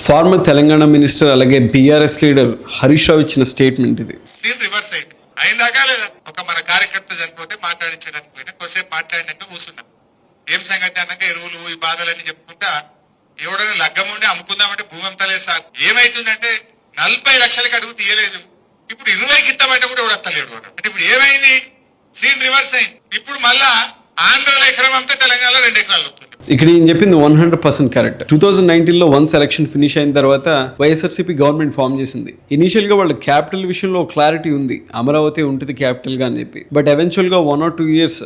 Farmer Telangana minister అలాగే BRS leader Harish Rao ఇచ్చిన statement ఇది. సీన్ రివర్స్ అయింది అయిందాకా లేదా ఒక మన కార్యకర్త చనిపోతే మాట్లాడించడానికి పోయినా కొద్దిసేపు మాట్లాడినాక కూర్చున్నాం. ఏం సంగతి అన్నాక ఎరువులు ఈ బాధలన్నీ చెప్పుకుంటా ఎవడైనా లగ్గం ఉండి అమ్ముకుందామంటే భూమి అంతా లేదు సార్. ఏమైతుందంటే 40 లక్షలకి అడుగు తీయలేదు, ఇప్పుడు 20కి ఇస్తామంటే కూడా ఎవడత్తలేడు అంటే ఇప్పుడు ఏమైంది? సీన్ రివర్స్ అయింది. ఇప్పుడు మళ్ళా ఆంధ్రలో ఎకరం అమ్మితే తెలంగాణలో 2 ఎకరాలు వస్తుంది. ఇక్కడ ఈయన చెప్పింది 100% కరెక్ట్. 2019లో వన్స్ ఎలక్షన్ ఫినిష్ అయిన తర్వాత వైఎస్ఆర్సీపీ గవర్నమెంట్ ఫామ్ చేసింది. ఇనిషియల్ గా వాళ్ళ క్యాపిటల్ విషయంలో క్లారిటీ ఉంది, అమరావతి ఉంటుంది క్యాపిటల్ గా అని చెప్పి. బట్ ఎవెన్చువల్ గా 1 or 2 years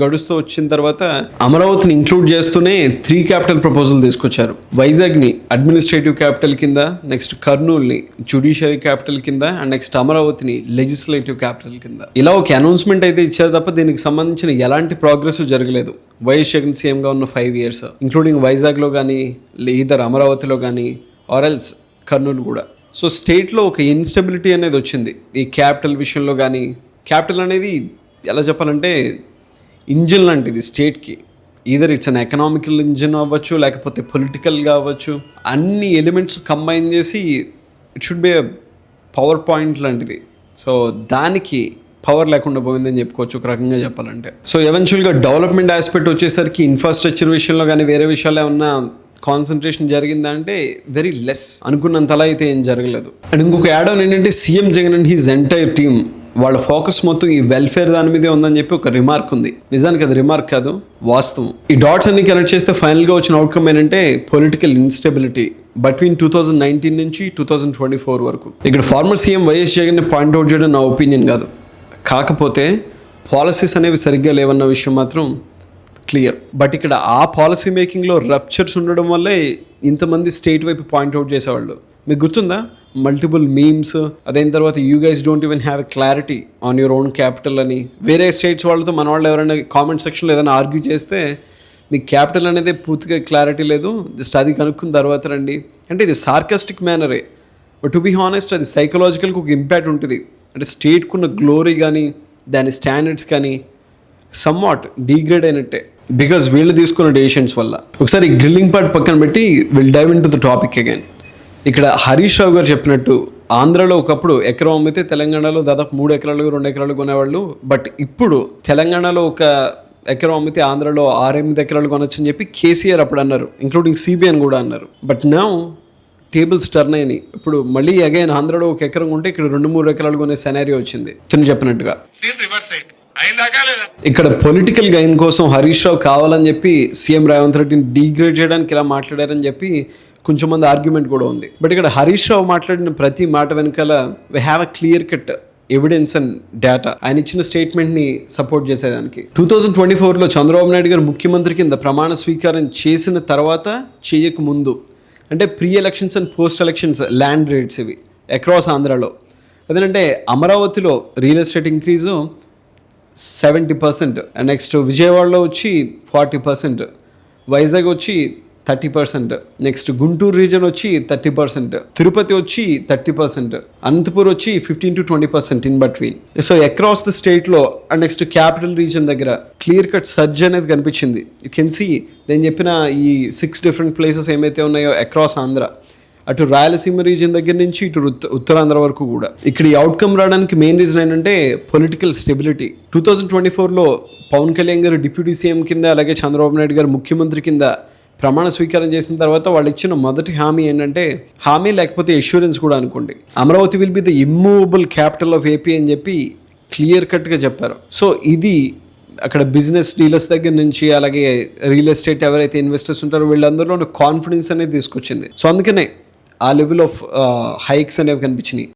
గడుస్తూ వచ్చిన తర్వాత అమరావతిని ఇంక్లూడ్ చేస్తూనే 3 క్యాపిటల్ ప్రపోజల్ తీసుకొచ్చారు. వైజాగ్ ని అడ్మినిస్ట్రేటివ్ క్యాపిటల్ కింద, నెక్స్ట్ కర్నూలుని జ్యుడిషియరీ క్యాపిటల్ కింద, అండ్ నెక్స్ట్ అమరావతిని లెజిస్లేటివ్ క్యాపిటల్ కింద. ఇలా ఒక అనౌన్స్మెంట్ అయితే ఇచ్చారు తప్ప దీనికి సంబంధించిన ఎలాంటి ప్రోగ్రెస్ జరగలేదు. వైఎస్ జగన్ సీఎంగా ఉన్న 5 years ఇంక్లూడింగ్ వైజాగ్లో కానీ, ఇద్దరు అమరావతిలో కానీ, ఆర్ఎల్స్ కర్నూలు కూడా. సో స్టేట్లో ఒక ఇన్స్టెబిలిటీ అనేది వచ్చింది ఈ క్యాపిటల్ విషయంలో కానీ. క్యాపిటల్ అనేది ఎలా చెప్పాలంటే ఇంజిన్ లాంటిది స్టేట్కి. Either it's an economical engine అవ్వచ్చు, లేకపోతే పొలిటికల్గా అవ్వచ్చు. అన్ని ఎలిమెంట్స్ కంబైన్ చేసి it should be power point లాంటిది. సో దానికి పవర్ లేకుండా పోయిందని చెప్పుకోవచ్చు ఒక రకంగా చెప్పాలంటే. సో ఎవెన్చువల్గా డెవలప్మెంట్ ఆస్పెక్ట్ వచ్చేసరికి ఇన్ఫ్రాస్ట్రక్చర్ విషయంలో కానీ వేరే విషయాల్లో ఏమన్నా కాన్సన్ట్రేషన్ జరిగిందంటే వెరీ లెస్. అనుకున్నంతలా అయితే ఏం జరగలేదు. అండ్ ఇంకొక యాడ్ ఆన్ ఏంటంటే CM Jagan and his entire team వాళ్ళ ఫోకస్ మొత్తం ఈ వెల్ఫేర్ దాని మీదే ఉందని చెప్పి ఒక రిమార్క్ ఉంది. నిజానికి అది రిమార్క్ కాదు, వాస్తవం. ఈ డాట్స్ అన్ని కనెక్ట్ చేస్తే ఫైనల్గా వచ్చిన అవుట్కమ్ ఏంటంటే పొలిటికల్ ఇన్స్టెబిలిటీ బిట్వీన్ 2019 నుంచి 2024 వరకు. ఇక్కడ ఫార్మర్ సీఎం వైఎస్ జగన్ని పాయింట్అవుట్ చేయడం నా ఒపీనియన్ కాదు, కాకపోతే పాలసీస్ అనేవి సరిగ్గా లేవన్న విషయం మాత్రం క్లియర్. బట్ ఇక్కడ ఆ పాలసీ మేకింగ్లో రప్చర్స్ ఉండడం వల్లే ఇంతమంది స్టేట్ వైపు పాయింట్అవుట్ చేసేవాళ్ళు. మీకు గుర్తుందా మల్టిపుల్ మీమ్స్, అదైన తర్వాత you guys don't even have a clarity on your own capital అని. వేరే స్టేట్స్ వాళ్ళతో మన వాళ్ళు ఎవరైనా కామెంట్ సెక్షన్లో ఏదైనా ఆర్గ్యూ చేస్తే మీకు క్యాపిటల్ అనేది పూర్తిగా క్లారిటీ లేదు, జస్ట్ అది కనుక్కున్న తర్వాత రండి అంటే ఇది సార్కాస్టిక్ మేనరే. బట్ టు బీ హానెస్ట్ అది సైకలాజికల్గా ఒక ఇంపాక్ట్ ఉంటుంది. అంటే స్టేట్కున్న గ్లోరీ కానీ దాని స్టాండర్డ్స్ కానీ సమ్వాట్ డీగ్రేడ్ అయినట్టే బికాజ్ వీళ్ళు తీసుకున్న డెసిషన్స్ వల్ల. ఒకసారి గ్రిల్లింగ్ పార్ట్ పక్కన పెట్టి will dive into the topic again. ఇక్కడ హరీష్ రావు గారు చెప్పినట్టు ఆంధ్రాలో ఒకప్పుడు ఎకరం అమ్మితే తెలంగాణలో దాదాపు 3 ఎకరాలు 2 ఎకరాలు కొనేవాళ్ళు. బట్ ఇప్పుడు తెలంగాణలో ఒక ఎకరం అమ్మితే ఆంధ్రాలో 6-8 ఎకరాలు కొనొచ్చు అని చెప్పి కేసీఆర్ అప్పుడు అన్నారు, ఇంక్లూడింగ్ సిబిఎన్ కూడా అన్నారు. బట్ నౌ టేబుల్స్ టర్న్ అయినాయి. ఇప్పుడు మళ్ళీ అగైన్ ఆంధ్రాలో ఒక ఎకరం ఉంటే ఇక్కడ 2-3 ఎకరాలు కొనే సెనారియో వచ్చింది తిని చెప్పినట్టుగా. ఇక్కడ పొలిటికల్ గెయిన్ కోసం హరీష్ రావు కావాలని చెప్పి సీఎం రేవంత్ రెడ్డిని డీగ్రేడ్ చేయడానికి ఇలా మాట్లాడారని చెప్పి కొంచెం మంది ఆర్గ్యుమెంట్ కూడా ఉంది. బట్ ఇక్కడ హరీష్ రావు మాట్లాడిన ప్రతి మాట వెనకాల we have a clear cut evidence and data. ఆయన ఇచ్చిన స్టేట్మెంట్ని సపోర్ట్ చేసేదానికి 2024లో చంద్రబాబు నాయుడు గారు ముఖ్యమంత్రి కింద ప్రమాణ స్వీకారం చేసిన తర్వాత చేయక ముందు అంటే pre elections and post elections land rates ఇవి అక్రాస్ ఆంధ్రాలో. అదేంటంటే అమరావతిలో real estate increase 70%, and next విజయవాడలో వచ్చి 40%, వైజాగ్ వచ్చి 30%, నెక్స్ట్ గుంటూరు రీజన్ వచ్చి 30%, తిరుపతి వచ్చి 30%, అనంతపూర్ వచ్చి 15 to 20% in between. So across the స్టేట్లో అండ్ నెక్స్ట్ క్యాపిటల్ రీజన్ దగ్గర క్లియర్ కట్ సర్జ్ అనేది కనిపించింది. యూ కెన్ సీ నేను చెప్పిన ఈ 6 different ప్లేసెస్ ఏమైతే ఉన్నాయో అక్రాస్ ఆంధ్ర, అటు రాయలసీమ రీజన్ దగ్గర నుంచి ఇటు ఉత్తరాంధ్ర వరకు కూడా. ఇక్కడ ఈ అవుట్కమ్ రావడానికి మెయిన్ రీజన్ ఏంటంటే పొలిటికల్ స్టెబిలిటీ. 2024లో పవన్ కళ్యాణ్ గారు డిప్యూటీ సీఎం కింద, అలాగే చంద్రబాబు నాయుడు గారు ముఖ్యమంత్రి కింద ప్రమాణ స్వీకారం చేసిన తర్వాత వాళ్ళు ఇచ్చిన మొదటి హామీ ఏంటంటే, హామీ లేకపోతే ఎష్యూరెన్స్ కూడా అనుకోండి, Amaravati will be the immovable capital of AP అని చెప్పి క్లియర్ కట్గా చెప్పారు. సో ఇది అక్కడ బిజినెస్ డీలర్స్ దగ్గర నుంచి అలాగే రియల్ ఎస్టేట్ ఎవరైతే ఇన్వెస్టర్స్ ఉంటారో వీళ్ళందరిలో కాన్ఫిడెన్స్ అనేది తీసుకొచ్చింది. సో అందుకనే ఆ లెవెల్ ఆఫ్ హైక్స్ అనేవి కనిపించినాయి.